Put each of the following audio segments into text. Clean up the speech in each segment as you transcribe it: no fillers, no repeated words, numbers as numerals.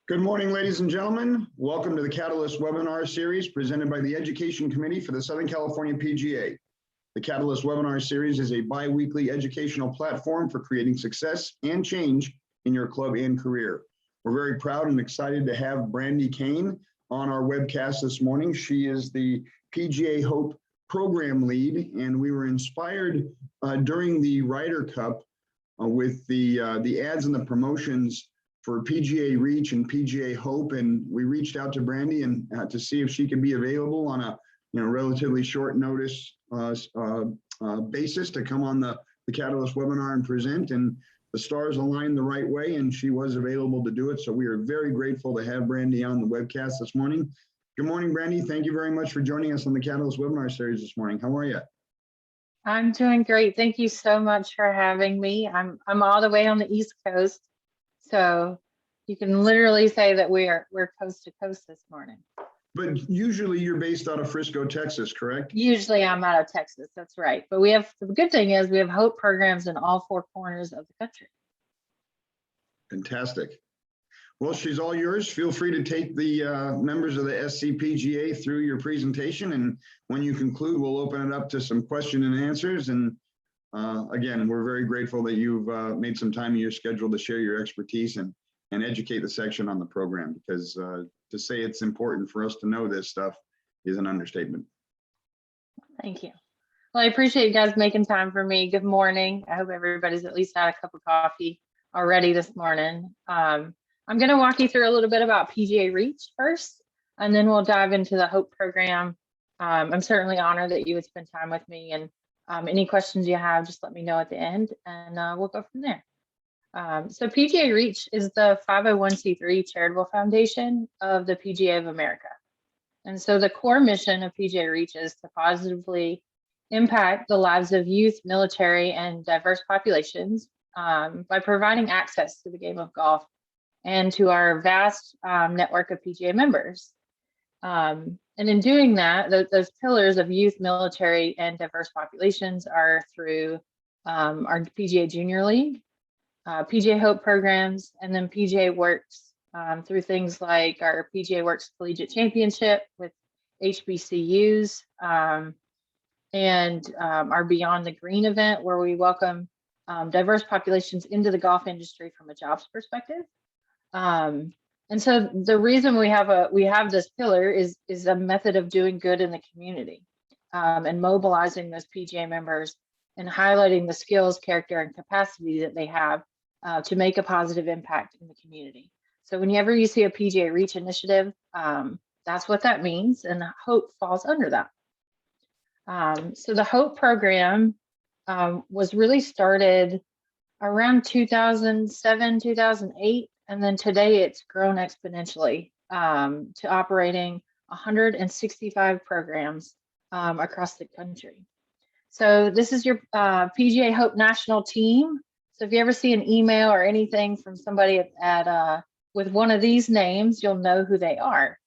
Good morning, ladies and gentlemen. Welcome to the Catalyst webinar series presented by the Education Committee for the Southern California PGA. The Catalyst webinar series is a bi-weekly educational platform for creating success and change in your club and career. We're very proud and excited to have Brandy Cain on our webcast this morning. She is the PGA Hope program lead, and we were inspired during the Ryder Cup with the ads and the promotions for PGA Reach and PGA Hope, and we reached out to Brandy and to see if she could be available on a relatively short notice basis to come on the Catalyst webinar and present, and the stars aligned the right way and she was available to do it. So we are very grateful to have Brandy on the webcast this morning. Good morning, Brandy. Thank you very much for joining us on the Catalyst webinar series this morning. How are you? I'm doing great. Thank you so much for having me. I'm all the way on the East Coast, so you can literally say that we're coast to coast this morning. But usually you're based out of Frisco, Texas, correct? Usually I'm out of Texas, that's right. But the good thing is we have Hope programs in all four corners of the country. Fantastic. Well, she's all yours. Feel free to take the members of the SCPGA through your presentation, and when you conclude, we'll open it up to some question and answers. And again, we're very grateful that you've made some time in your schedule to share your expertise and educate the section on the program, because to say it's important for us to know this stuff is an understatement. Thank you. Well, I appreciate you guys making time for me. Good morning. I hope everybody's at least had a cup of coffee already this morning. I'm going to walk you through a little bit about PGA Reach first, and then we'll dive into the Hope program. I'm certainly honored that you would spend time with me, and any questions you have, just let me know at the end, and we'll go from there. So PGA Reach is the 501c3 charitable foundation of the PGA of America. And so the core mission of PGA Reach is to positively impact the lives of youth, military, and diverse populations by providing access to the game of golf and to our vast network of PGA members. And in doing that, those pillars of youth, military, and diverse populations are through our PGA Junior League, PGA Hope programs, and then PGA Works through things like our PGA Works Collegiate Championship with HBCUs and our Beyond the Green event, where we welcome diverse populations into the golf industry from a jobs perspective. And so the reason we have this pillar is a method of doing good in the community and mobilizing those PGA members and highlighting the skills, character, and capacity that they have to make a positive impact in the community. So whenever you see a PGA Reach initiative, that's what that means, and Hope falls under that. So the Hope program was really started around 2007, 2008, and then today it's grown exponentially to operating 165 programs across the country. So this is your PGA Hope national team. So if you ever see an email or anything from somebody with one of these names, you'll know who they are.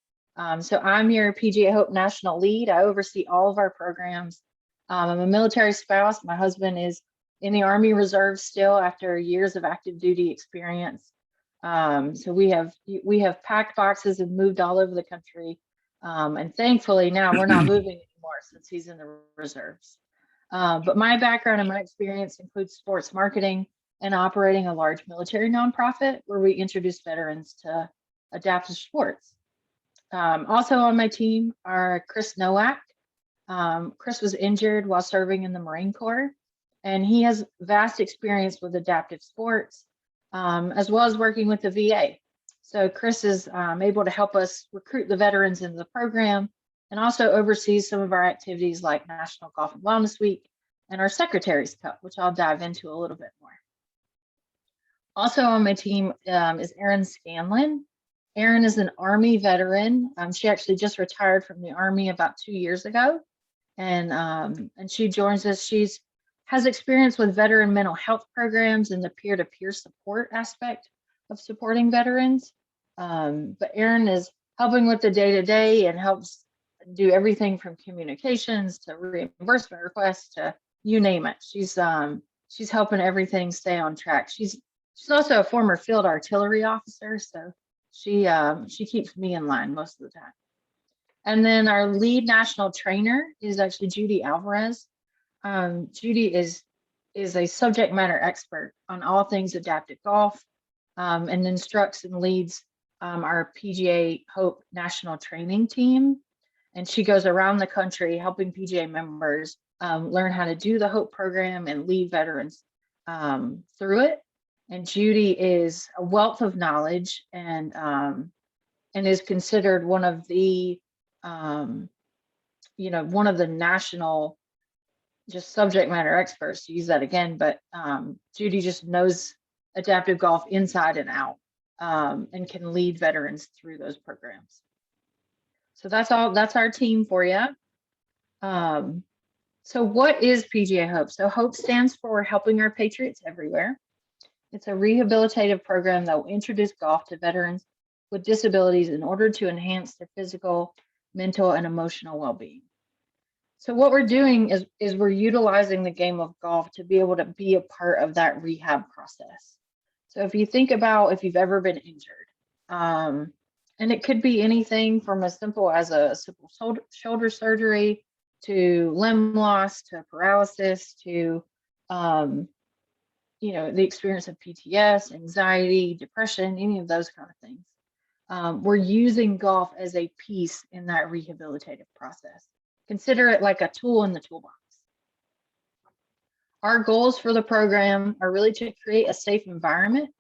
So I'm your PGA Hope national lead. I oversee all of our programs. I'm a military spouse. My husband is in the Army Reserve still after years of active duty experience. So we have packed boxes and moved all over the country. And thankfully now we're not moving anymore since he's in the reserves. But my background and my experience includes sports marketing and operating a large military nonprofit where we introduce veterans to adaptive sports. Also on my team are Chris Nowak. Chris was injured while serving in the Marine Corps, and he has vast experience with adaptive sports, as well as working with the VA. So Chris is able to help us recruit the veterans into the program and also oversees some of our activities like National Golf and Wellness Week and our Secretary's Cup, which I'll dive into a little bit more. Also on my team is Erin Scanlon. Erin is an Army veteran. She actually just retired from the Army about 2 years ago, and she joins us. She has experience with veteran mental health programs and the peer-to-peer support aspect of supporting veterans. But Erin is helping with the day-to-day and helps do everything from communications to reimbursement requests to you name it. She's helping everything stay on track. She's also a former field artillery officer, so She keeps me in line most of the time. And then our lead national trainer is actually Judy Alvarez. Judy is a subject matter expert on all things adaptive golf, and instructs and leads our PGA Hope national training team. And she goes around the country helping PGA members learn how to do the Hope program and lead veterans through it. And Judy is a wealth of knowledge and is considered one of the one of the national just subject matter experts, to use that again, but Judy just knows adaptive golf inside and out, and can lead veterans through those programs. So that's our team for you. So what is PGA Hope? So Hope stands for Helping Our Patriots Everywhere. It's a rehabilitative program that will introduce golf to veterans with disabilities in order to enhance their physical, mental, and emotional well-being. So what we're doing is we're utilizing the game of golf to be able to be a part of that rehab process. So if you think about if you've ever been injured, and it could be anything from as simple as a simple shoulder surgery to limb loss to paralysis to the experience of PTS, anxiety, depression, any of those kind of things. We're using golf as a piece in that rehabilitative process. Consider it like a tool in the toolbox. Our goals for the program are really to create a safe environment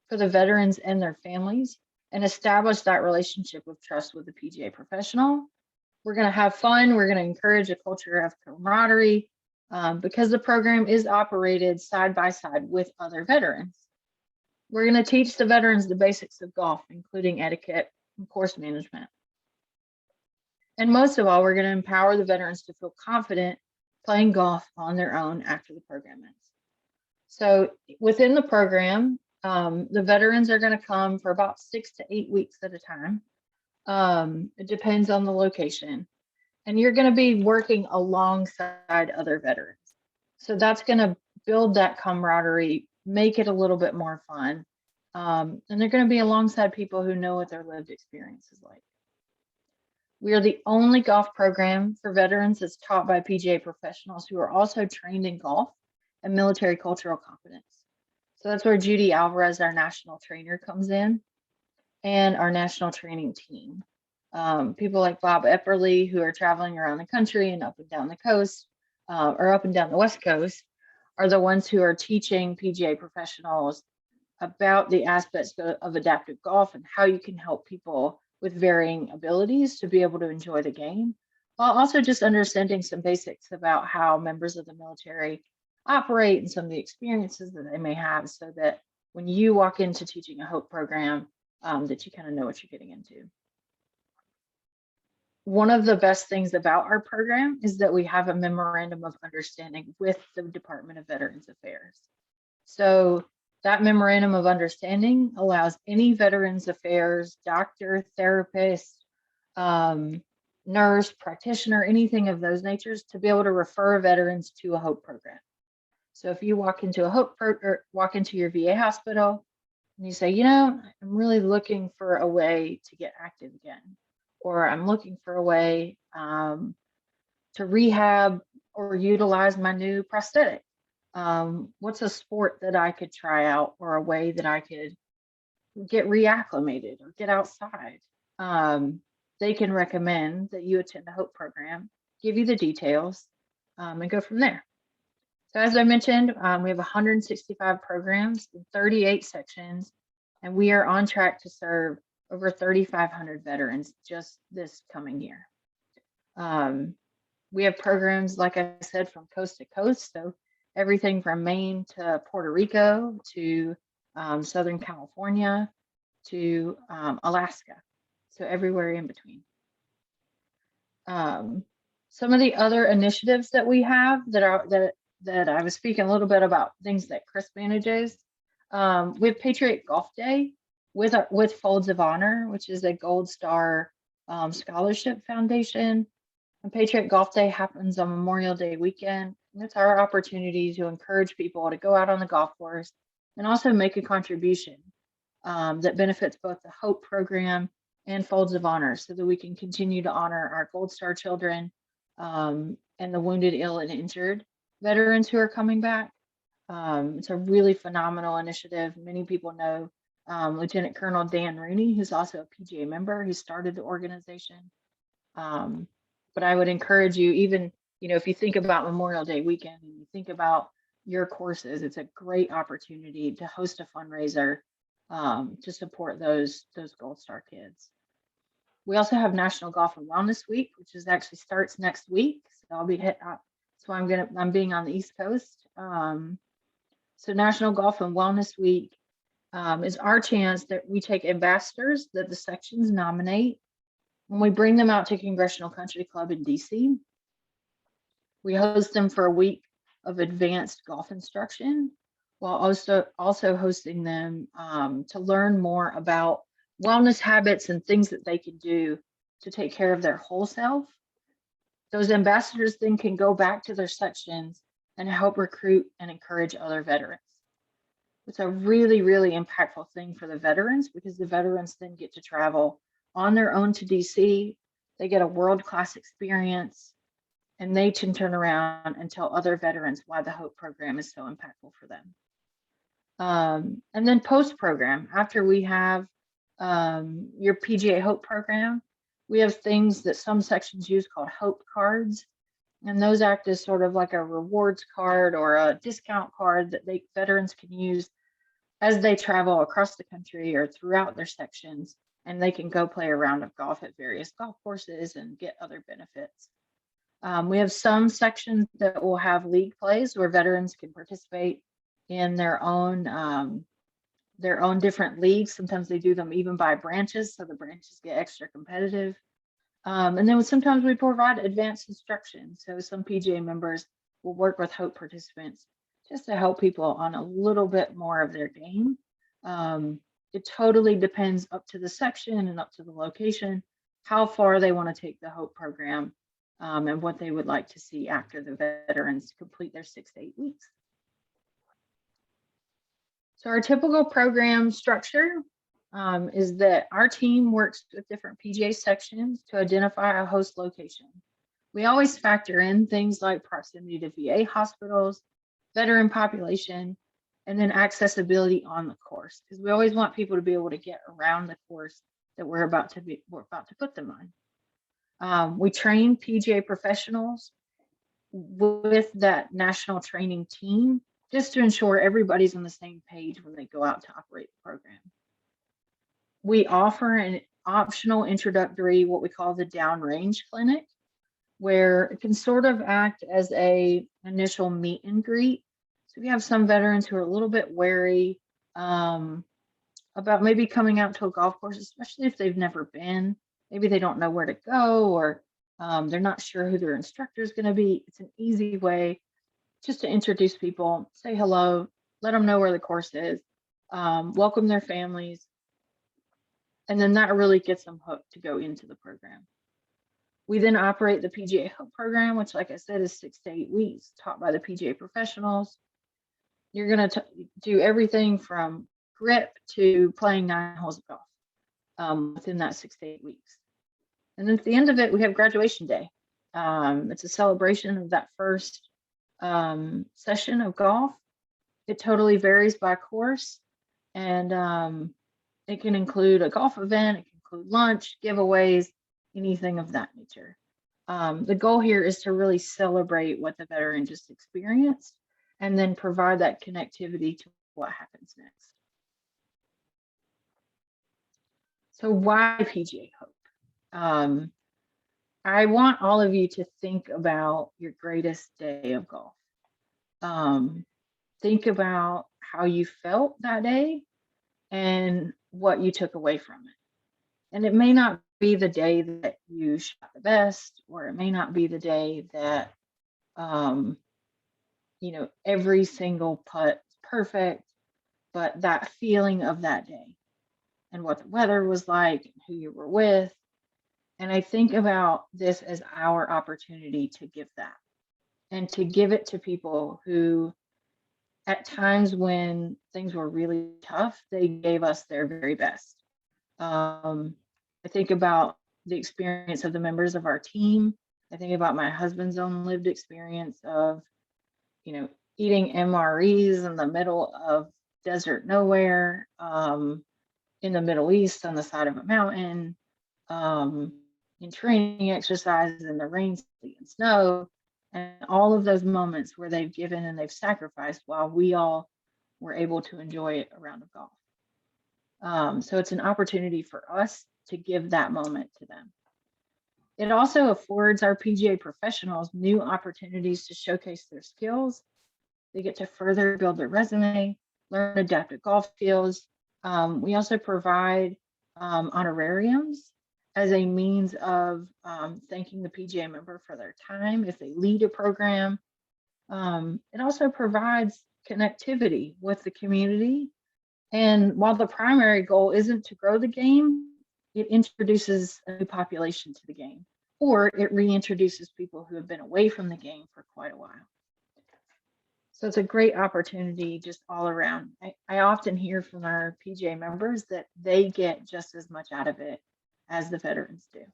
for the veterans and their families and establish that relationship of trust with the PGA professional. We're going to have fun. We're going to encourage a culture of camaraderie because the program is operated side by side with other veterans. We're going to teach the veterans the basics of golf, including etiquette and course management. And most of all, we're going to empower the veterans to feel confident playing golf on their own after the program ends. So within the program, the veterans are going to come for about 6 to 8 weeks at a time. It depends on the location. And you're going to be working alongside other veterans. So that's going to build that camaraderie, make it a little bit more fun. And they're going to be alongside people who know what their lived experience is like. We are the only golf program for veterans that's taught by PGA professionals who are also trained in golf and military cultural competence. So that's where Judy Alvarez, our national trainer, comes in, and our national training team. People like Bob Epperly, who are traveling around the country and up and down the coast, or up and down the West Coast, are the ones who are teaching PGA professionals about the aspects of adaptive golf and how you can help people with varying abilities to be able to enjoy the game, while also just understanding some basics about how members of the military operate and some of the experiences that they may have, so that when you walk into teaching a Hope program, that you kind of know what you're getting into. One of the best things about our program is that we have a memorandum of understanding with the Department of Veterans Affairs. So that memorandum of understanding allows any Veterans Affairs doctor, therapist, nurse, practitioner, anything of those natures to be able to refer veterans to a Hope program. So if you walk into a Hope or walk into your VA hospital and you say, I'm really looking for a way to get active again, or I'm looking for a way to rehab or utilize my new prosthetic. What's a sport that I could try out, or a way that I could get reacclimated or get outside? They can recommend that you attend a Hope program, give you the details, and go from there. So as I mentioned, we have 165 programs in 38 sections, and we are on track to serve over 3,500 veterans just this coming year. We have programs, like I said, from coast to coast. So everything from Maine to Puerto Rico to Southern California to Alaska. So everywhere in between. Some of the other initiatives that we have that I was speaking a little bit about, things that Chris manages. We have Patriot Golf Day with Folds of Honor, which is a Gold Star scholarship foundation. And Patriot Golf Day happens on Memorial Day weekend. And it's our opportunity to encourage people to go out on the golf course and also make a contribution that benefits both the Hope program and Folds of Honor, so that we can continue to honor our Gold Star children and the wounded, ill, and injured veterans who are coming back. It's a really phenomenal initiative. Many people know Lieutenant Colonel Dan Rooney, who's also a PGA member, who started the organization. But I would encourage you, even, if you think about Memorial Day weekend and you think about your courses, it's a great opportunity to host a fundraiser to support those Gold Star kids. We also have National Golf and Wellness Week, which actually starts next week. So I'll be so I'm being on the East Coast. So National Golf and Wellness Week is our chance that we take ambassadors that the sections nominate, and we bring them out to Congressional Country Club in DC. We host them for a week of advanced golf instruction, while also hosting them to learn more about wellness habits and things that they can do to take care of their whole self. Those ambassadors then can go back to their sections and help recruit and encourage other veterans. It's a really, really impactful thing for the veterans, because the veterans then get to travel on their own to DC. They get a world-class experience, and they can turn around and tell other veterans why the Hope program is so impactful for them. And then post-program, after we have your PGA Hope program, we have things that some sections use called Hope cards. And those act as sort of like a rewards card or a discount card that veterans can use as they travel across the country or throughout their sections, and they can go play a round of golf at various golf courses and get other benefits. We have some sections that will have league plays where veterans can participate in their own different leagues. Sometimes they do them even by branches, so the branches get extra competitive. And then sometimes we provide advanced instruction. So some PGA members will work with Hope participants just to help people on a little bit more of their game. It totally depends up to the section and up to the location, how far they want to take the Hope program, and what they would like to see after the veterans complete their 6 to 8 weeks. So our typical program structure is that our team works with different PGA sections to identify a host location. We always factor in things like proximity to VA hospitals, veteran population, and then accessibility on the course, because we always want people to be able to get around the course that we're about to put them on. We train PGA professionals with that national training team, just to ensure everybody's on the same page when they go out to operate the program. We offer an optional introductory, what we call the downrange clinic, where it can sort of act as a initial meet and greet. So we have some veterans who are a little bit wary about maybe coming out to a golf course, especially if they've never been. Maybe they don't know where to go, or they're not sure who their instructor is going to be. It's an easy way just to introduce people, say hello, let them know where the course is, welcome their families, and then that really gets them hooked to go into the program. We then operate the PGA Hope program, which, like I said, is 6 to 8 weeks, taught by the PGA professionals. You're going to do everything from grip to playing 9 holes of golf within that 6 to 8 weeks. And then at the end of it, we have graduation day. It's a celebration of that first session of golf. It totally varies by course, and it can include a golf event, it can include lunch, giveaways, anything of that nature. The goal here is to really celebrate what the veteran just experienced, and then provide that connectivity to what happens next. So why PGA Hope? I want all of you to think about your greatest day of golf. Think about how you felt that day and what you took away from it. And it may not be the day that you shot the best, or it may not be the day that, every single putt is perfect, but that feeling of that day and what the weather was like, and who you were with. And I think about this as our opportunity to give that, and to give it to people who, at times when things were really tough, they gave us their very best. I think about the experience of the members of our team. I think about my husband's own lived experience of, eating MREs in the middle of desert nowhere, in the Middle East on the side of a mountain, in training exercises in the rain, sleet, and snow, and all of those moments where they've given and they've sacrificed while we all were able to enjoy it a round of golf. So it's an opportunity for us to give that moment to them. It also affords our PGA professionals new opportunities to showcase their skills. They get to further build their resume, learn adaptive golf skills. We also provide honorariums as a means of thanking the PGA member for their time if they lead a program. It also provides connectivity with the community. And while the primary goal isn't to grow the game, it introduces a new population to the game, or it reintroduces people who have been away from the game for quite a while. So it's a great opportunity just all around. I often hear from our PGA members that they get just as much out of it as the veterans do.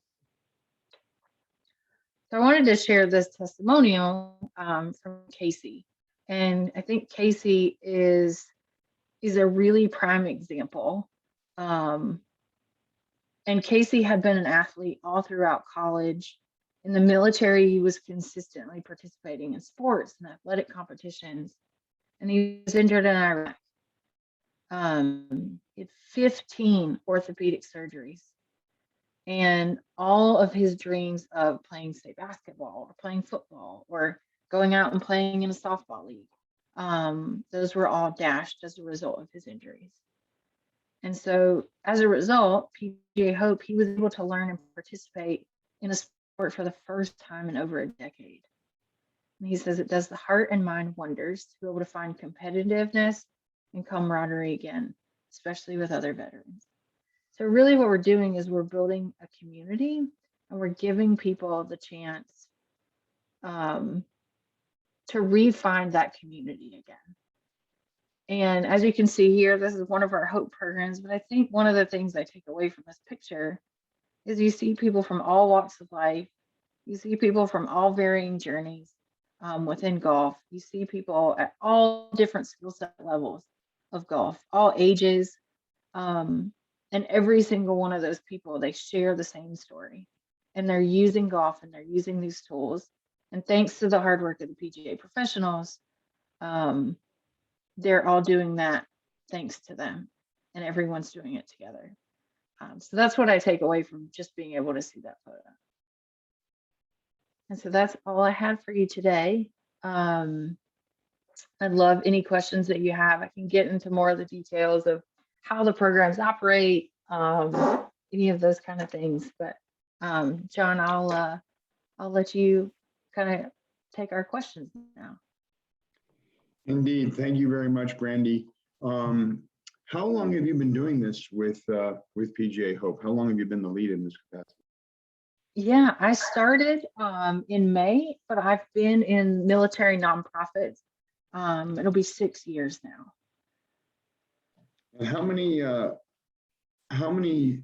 So I wanted to share this testimonial from Casey. And I think Casey is a really prime example. And Casey had been an athlete all throughout college. In the military, he was consistently participating in sports and athletic competitions, and he was injured in Iraq. He had 15 orthopedic surgeries, and all of his dreams of playing, say, basketball or playing football or going out and playing in a softball league, those were all dashed as a result of his injuries. And so as a result, PGA Hope, he was able to learn and participate in a sport for the first time in over a decade. And he says it does the heart and mind wonders to be able to find competitiveness and camaraderie again, especially with other veterans. So really what we're doing is we're building a community and we're giving people the chance to re-find that community again. And as you can see here, this is one of our Hope programs, but I think one of the things I take away from this picture is you see people from all walks of life. You see people from all varying journeys within golf. You see people at all different skill set levels of golf, all ages. And every single one of those people, they share the same story. And they're using golf and they're using these tools. And thanks to the hard work of the PGA professionals, they're all doing that thanks to them. And everyone's doing it together. So that's what I take away from just being able to see that photo. And so that's all I had for you today. I'd love any questions that you have. I can get into more of the details of how the programs operate, any of those kind of things. But John, I'll let you kind of take our questions now. Indeed. Thank you very much, Brandy. How long have you been doing this with PGA Hope? How long have you been the lead in this capacity? Yeah, I started in May, but I've been in military nonprofits. It'll be 6 years now. And how many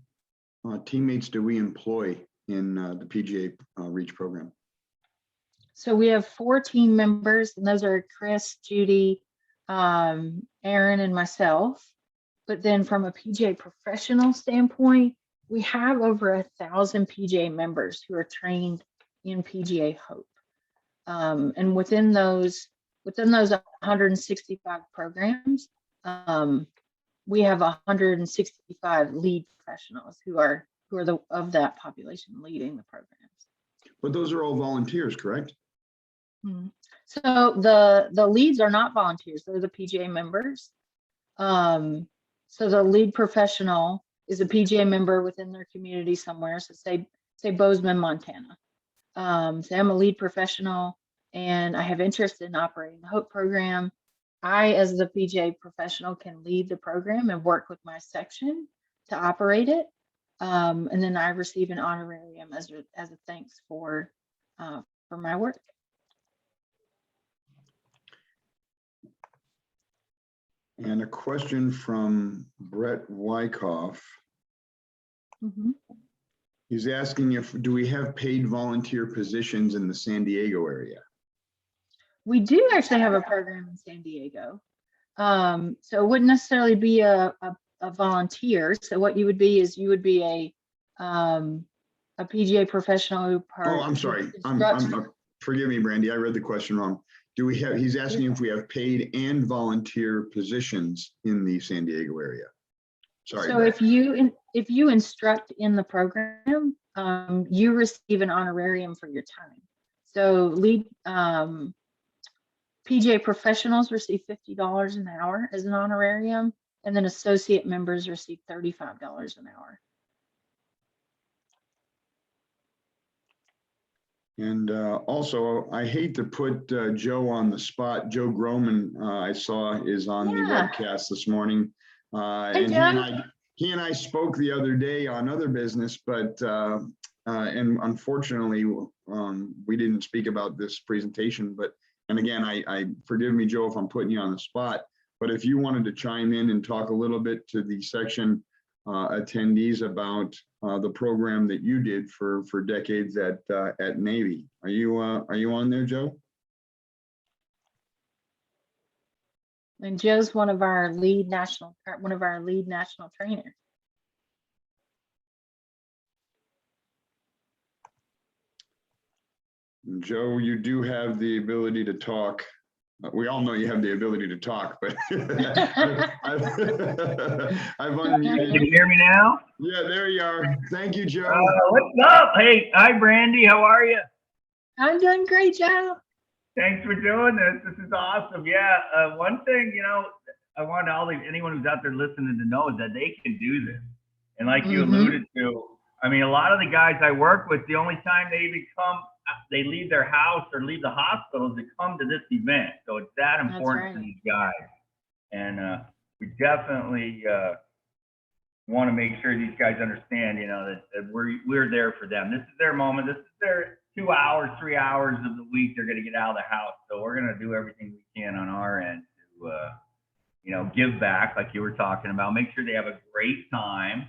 teammates do we employ in the PGA Reach program? So we have 4 team members, and those are Chris, Judy, Aaron, and myself. But then from a PGA professional standpoint, we have over 1,000 PGA members who are trained in PGA Hope. And within those 165 programs, we have 165 lead professionals who are of that population leading the programs. But those are all volunteers, correct? Mm-hmm. So the leads are not volunteers; they're the PGA members. So the lead professional is a PGA member within their community somewhere. So say Bozeman, Montana. Say I'm a lead professional and I have interest in operating the Hope program. I, as the PGA professional, can lead the program and work with my section to operate it. And then I receive an honorarium as a thanks for my work. And a question from Brett Wyckoff. Mhm. He's asking do we have paid volunteer positions in the San Diego area? We do actually have a program in San Diego. So it wouldn't necessarily be a volunteer. So what you would be is you would be a PGA professional who Oh, I'm sorry. Forgive me, Brandy. I read the question wrong. Do we have, he's asking if we have paid and volunteer positions in the San Diego area. Sorry. So if you instruct in the program, you receive an honorarium for your time. So lead PGA professionals receive $50 an hour as an honorarium, and then associate members receive $35 an hour. And also, I hate to put Joe on the spot. Joe Groman, I saw, is on the webcast this morning. Hey, and he and I spoke the other day on other business, but and unfortunately, we didn't speak about this presentation. But and again, I forgive me, Joe, if I'm putting you on the spot. But if you wanted to chime in and talk a little bit to the section attendees about the program that you did for decades at Navy, are you on there, Joe? And Joe's one of our lead national trainers. Joe, you do have the ability to talk. We all know you have the ability to talk, but I've unmuted. Can you hear me now? Yeah, there you are. Thank you, Joe. What's up? Hey, hi, Brandy. How are you? I'm doing great, Joe. Thanks for doing this. This is awesome. Yeah. One thing, I want anyone who's out there listening to know is that they can do this. And like you alluded to, I mean, a lot of the guys I work with, the only time they leave their house or leave the hospital is to come to this event. So it's that important to these guys. And we definitely want to make sure these guys understand, that we're there for them. This is their moment. This is their 2 hours, 3 hours of the week they're going to get out of the house. So we're going to do everything we can on our end to, give back, like you were talking about. Make sure they have a great time,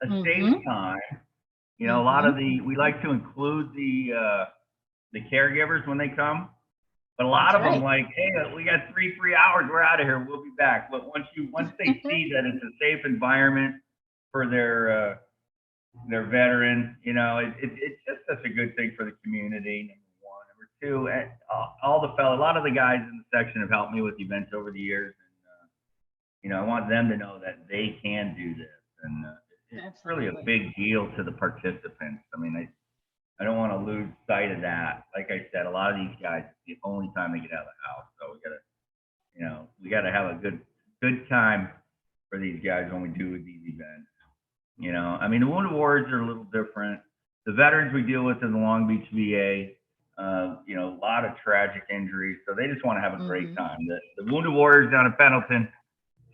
a safe time. A lot of we like to include the caregivers when they come, but a lot of them like, hey, we got 3 free hours, we're out of here, we'll be back. But once they see that it's a safe environment for their veterans, it's just such a good thing for the community. Number one, number two, a lot of the guys in the section have helped me with events over the years, and I want them to know that they can do this, and it's really a big deal to the participants. I mean, I don't want to lose sight of that. Like I said, a lot of these guys, it's the only time they get out of the house. So we gotta have a good time for these guys when we do these events. I mean, the wounded warriors are a little different. The veterans we deal with in the Long Beach VA, a lot of tragic injuries. So they just want to have a great time. The wounded warriors down in Pendleton,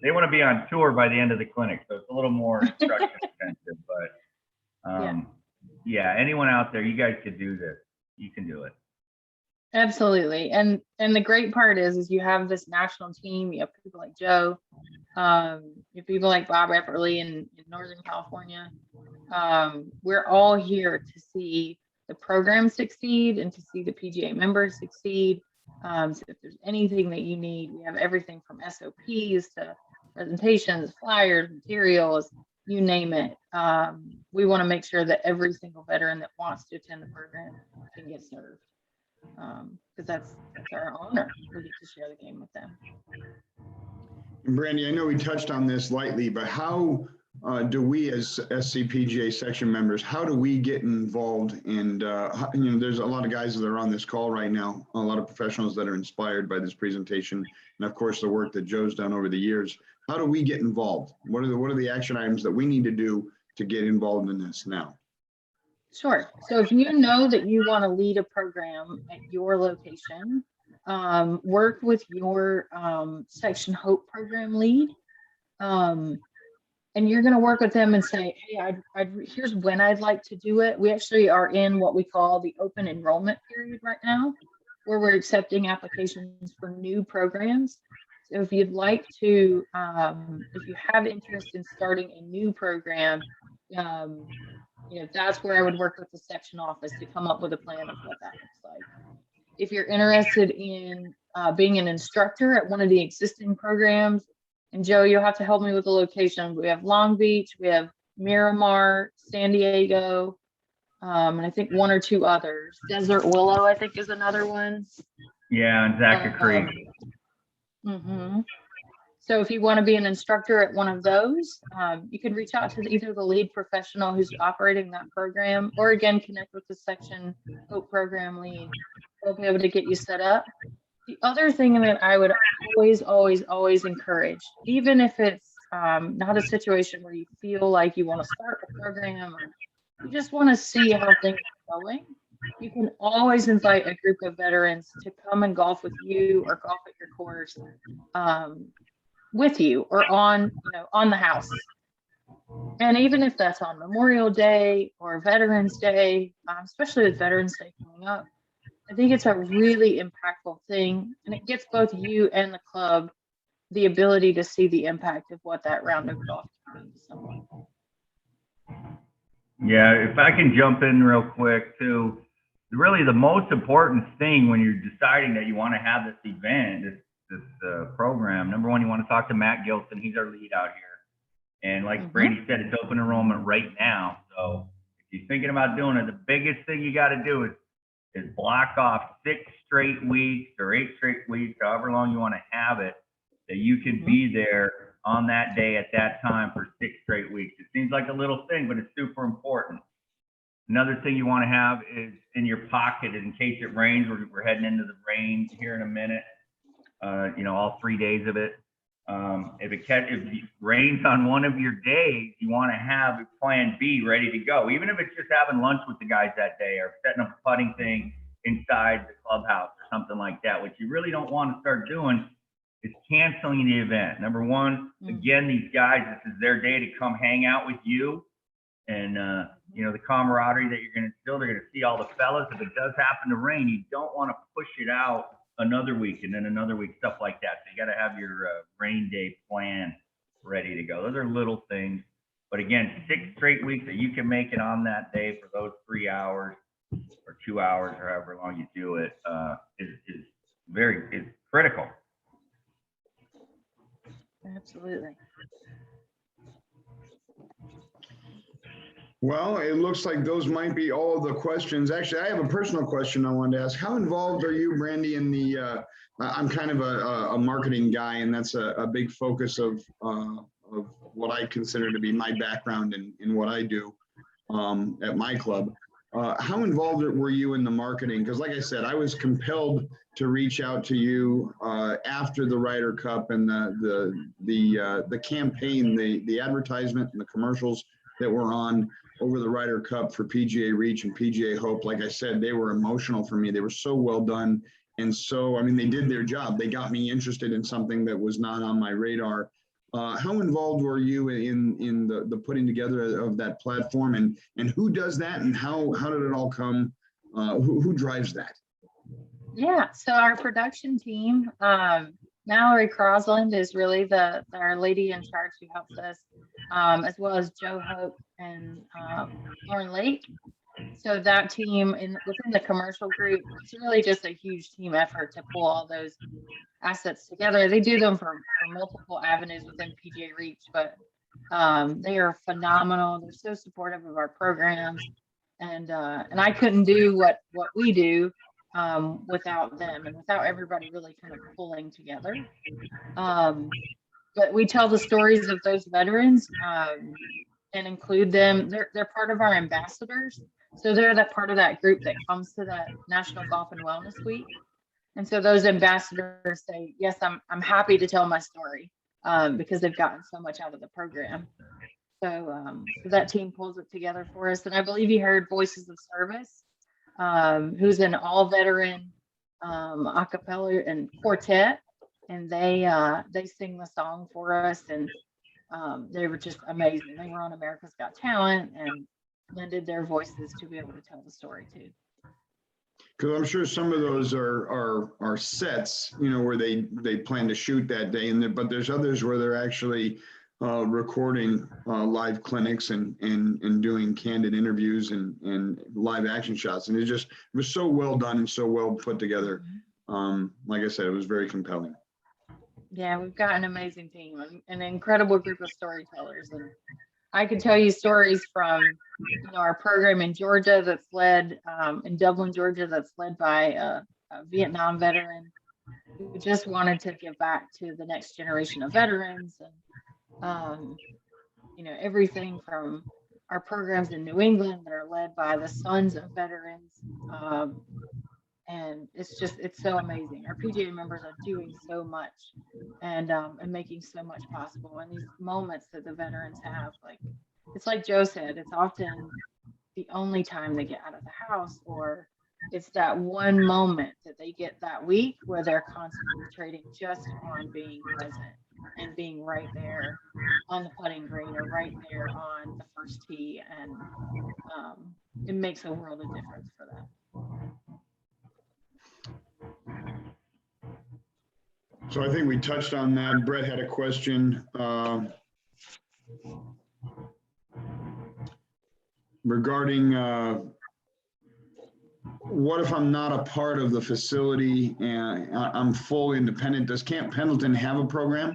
they want to be on tour by the end of the clinic. So it's a little more instruction intensive, but yeah, anyone out there, you guys could do this. You can do it. Absolutely. And the great part is you have this national team. You have people like Joe, you have people like Bob Epperly in Northern California. We're all here to see the program succeed and to see the PGA members succeed. So if there's anything that you need, we have everything from SOPs to presentations, flyers, materials, you name it. We want to make sure that every single veteran that wants to attend the program can get served, because that's our honor. We get to share the game with them. And Brandy, I know we touched on this lightly, but how do we as SCPGA section members, how do we get involved? And there's a lot of guys that are on this call right now, a lot of professionals that are inspired by this presentation, and of course the work that Joe's done over the years. How do we get involved? What are the action items that we need to do to get involved in this now? Sure. So if you know that you want to lead a program at your location, work with your Section Hope program lead, and you're going to work with them and say, hey, here's when I'd like to do it. We actually are in what we call the open enrollment period right now, where we're accepting applications for new programs. So if you'd like to, if you have interest in starting a new program, that's where I would work with the section office to come up with a plan of what that looks like. If you're interested in being an instructor at one of the existing programs, and Joe, you'll have to help me with the location. We have Long Beach, we have Miramar, San Diego, and I think one or two others. Desert Willow, I think, is another one. Yeah, and Zachary Creek. So if you want to be an instructor at one of those, you can reach out to either the lead professional who's operating that program, or again, connect with the section Hope program lead. They'll be able to get you set up. The other thing that I would always encourage, even if it's not a situation where you feel like you want to start a program or you just want to see how things are going, you can always invite a group of veterans to come and golf with you or golf at your course with you or on the house. And even if that's on Memorial Day or Veterans Day, especially with Veterans Day coming up, I think it's a really impactful thing, and it gets both you and the club the ability to see the impact of what that round of golf can mean to someone. Yeah, if I can jump in real quick too, really the most important thing when you're deciding that you want to have this event, this program, number one, you want to talk to Matt Gilson. He's our lead out here. And like Brandy said, it's open enrollment right now. So if you're thinking about doing it, the biggest thing you got to do is block off 6 straight weeks or 8 straight weeks, however long you want to have it, that you can be there on that day at that time for 6 straight weeks. It seems like a little thing, but it's super important. Another thing you want to have is in your pocket in case it rains. We're heading into the rain here in a minute, all 3 days of it. If it rains on one of your days, you want to have a plan B ready to go, even if it's just having lunch with the guys that day or setting up a putting thing inside the clubhouse or something like that. What you really don't want to start doing is canceling the event. Number one, again, these guys, this is their day to come hang out with you. And, the camaraderie that you're going to instill, they're going to see all the fellas. If it does happen to rain, you don't want to push it out another week and then another week, stuff like that. So you got to have your rain day plan ready to go. Those are little things. But again, 6 straight weeks that you can make it on that day for those 3 hours or 2 hours or however long you do it is critical. Absolutely. Well, it looks like those might be all the questions. Actually, I have a personal question I wanted to ask. How involved are you, Brandy, in the, I'm kind of a marketing guy, and that's a big focus of what I consider to be my background in what I do at my club. How involved were you in the marketing? Because like I said, I was compelled to reach out to you after the Ryder Cup and the campaign, the advertisement and the commercials that were on over the Ryder Cup for PGA Reach and PGA Hope. Like I said, they were emotional for me. They were so well done. And so, I mean, they did their job. They got me interested in something that was not on my radar. How involved were you in the putting together of that platform, and who does that, and how did it all come? Who drives that? Yeah, so our production team, Mallory Crosland is really our lady in charge who helps us, as well as Joe Hope and Lauren Lake. So that team within the commercial group, it's really just a huge team effort to pull all those assets together. They do them for multiple avenues within PGA Reach, but they are phenomenal. They're so supportive of our programs, and I couldn't do what we do without them and without everybody really kind of pulling together. But we tell the stories of those veterans and include them. They're part of our ambassadors. So they're that part of that group that comes to that National Golf and Wellness Week. And so those ambassadors say, yes, I'm happy to tell my story because they've gotten so much out of the program. So that team pulls it together for us. And I believe you heard Voices of Service, who's an all veteran a cappella and quartet. And they sing the song for us. And they were just amazing. They were on America's Got Talent and lended their voices to be able to tell the story too. Because I'm sure some of those are sets, you know, where they plan to shoot that day, but there's others where they're actually recording live clinics and doing candid interviews and live action shots, and it was so well done and so well put together. Like I said, it was very compelling. Yeah, we've got an amazing team, an incredible group of storytellers, and I could tell you stories from, you know, our program in Georgia that's led in Dublin, Georgia, that's led by a Vietnam veteran who just wanted to give back to the next generation of veterans, and you know, everything from our programs in New England that are led by the sons of veterans. And it's so amazing. Our PGA members are doing so much and making so much possible. And these moments that the veterans have, like, it's like Joe said, it's often the only time they get out of the house, or it's that one moment that they get that week where they're concentrating just on being present and being right there on the putting green or right there on the first tee. And it makes a world of difference for them. So I think we touched on that. Brett had a question regarding what if I'm not a part of the facility and I'm full independent? Does Camp Pendleton have a program?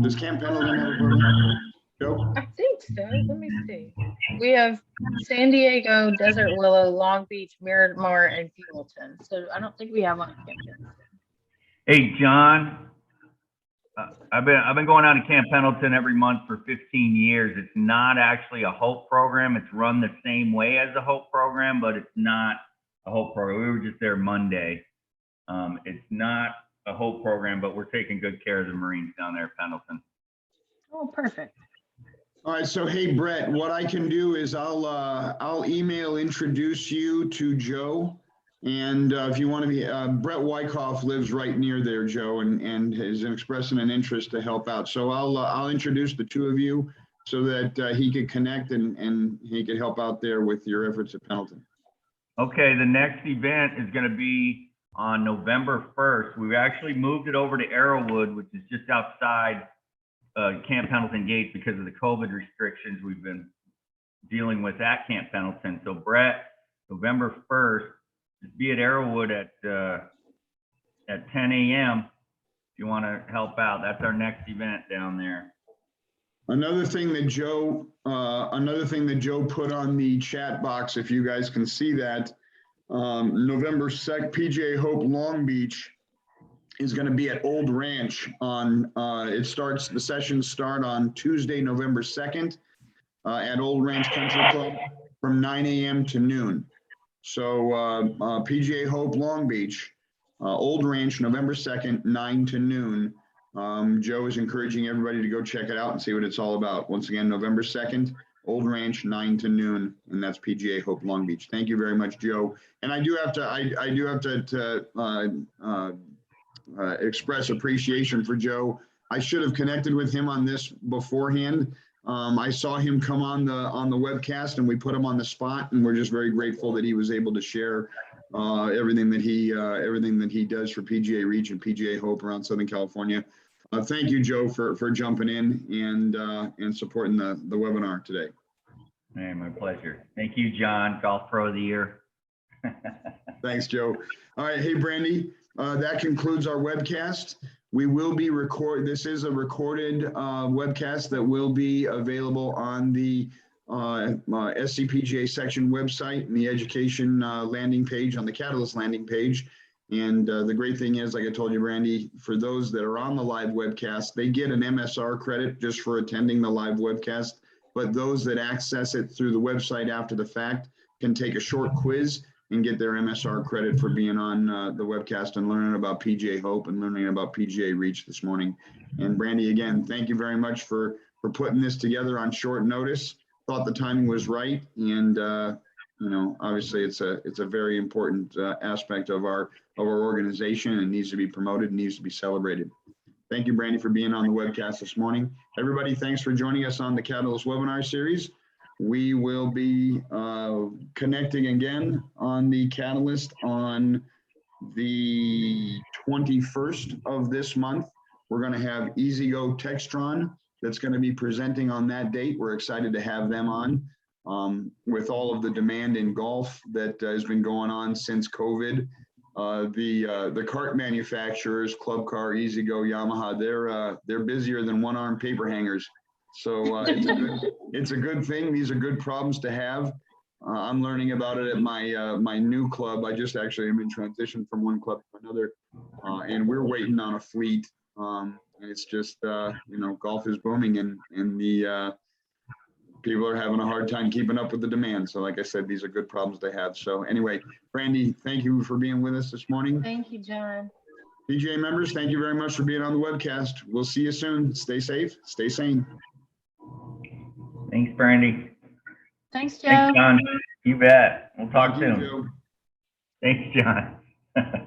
Does Camp Pendleton have a program? Joe? I think so. Let me see. We have San Diego, Desert Willow, Long Beach, Miramar, and Pendleton. So I don't think we have one in Camp Pendleton. Hey, John, I've been going out to Camp Pendleton every month for 15 years. It's not actually a Hope program. It's run the same way as a Hope program, but it's not a Hope program. We were just there Monday. It's not a Hope program, but we're taking good care of the Marines down there at Pendleton. Oh, perfect. All right, so hey, Brett, what I can do is I'll introduce you to Joe. And if you want to be, Brett Wyckoff lives right near there, Joe, and is expressing an interest to help out. So I'll introduce the two of you so that he could connect and he could help out there with your efforts at Pendleton. Okay, the next event is going to be on November 1st. We actually moved it over to Arrowwood, which is just outside Camp Pendleton gates because of the COVID restrictions we've been dealing with at Camp Pendleton. So Brett, November 1st, just be at Arrowwood at 10 a.m. if you want to help out. That's our next event down there. Another thing that Joe put on the chat box, if you guys can see that, November 2nd, PGA Hope Long Beach is going to be at Old Ranch on, the sessions start on Tuesday, November 2nd at Old Ranch Country Club from 9 a.m. to noon. So PGA Hope Long Beach, Old Ranch, November 2nd, 9 to noon. Joe is encouraging everybody to go check it out and see what it's all about. Once again, November 2nd, Old Ranch, 9 to noon, and that's PGA Hope Long Beach. Thank you very much, Joe. And I do have to express appreciation for Joe. I should have connected with him on this beforehand. I saw him come on the webcast and we put him on the spot, and we're just very grateful that he was able to share everything that he does for PGA Reach and PGA Hope around Southern California. Thank you, Joe, for jumping in and supporting the webinar today. Hey, my pleasure. Thank you, John, Golf Pro of the Year. Thanks, Joe. All right, hey, Brandy, that concludes our webcast. We will be this is a recorded webcast that will be available on the SCPGA section website and the education landing page on the Catalyst landing page. And the great thing is, like I told you, Brandy, for those that are on the live webcast, they get an MSR credit just for attending the live webcast. But those that access it through the website after the fact can take a short quiz and get their MSR credit for being on the webcast and learning about PGA Hope and learning about PGA Reach this morning. And Brandy, again, thank you very much for putting this together on short notice. Thought the timing was right, and obviously it's a very important aspect of our organization, and needs to be promoted and needs to be celebrated. Thank you, Brandy, for being on the webcast this morning. Everybody, thanks for joining us on the Catalyst webinar series. we will be connecting again on the Catalyst on the 21st of this month. We're going to have EasyGo Textron that's going to be presenting on that date. We're excited to have them on. With all of the demand in golf that has been going on since COVID, the cart manufacturers, Club Car, EasyGo, Yamaha, they're busier than one-arm paper hangers. So it's a good thing. These are good problems to have. I'm learning about it at my new club. I just actually am in transition from one club to another, and we're waiting on a fleet. It's just golf is booming, and the people are having a hard time keeping up with the demand. So like I said, these are good problems to have. So anyway, Brandy, thank you for being with us this morning. Thank you, John. PGA members, thank you very much for being on the webcast. We'll see you soon. Stay safe, stay sane. Thanks, Brandy. Thanks, Joe. Thanks, John. You bet. We'll talk Thank you, soon. Joe. Thanks, John.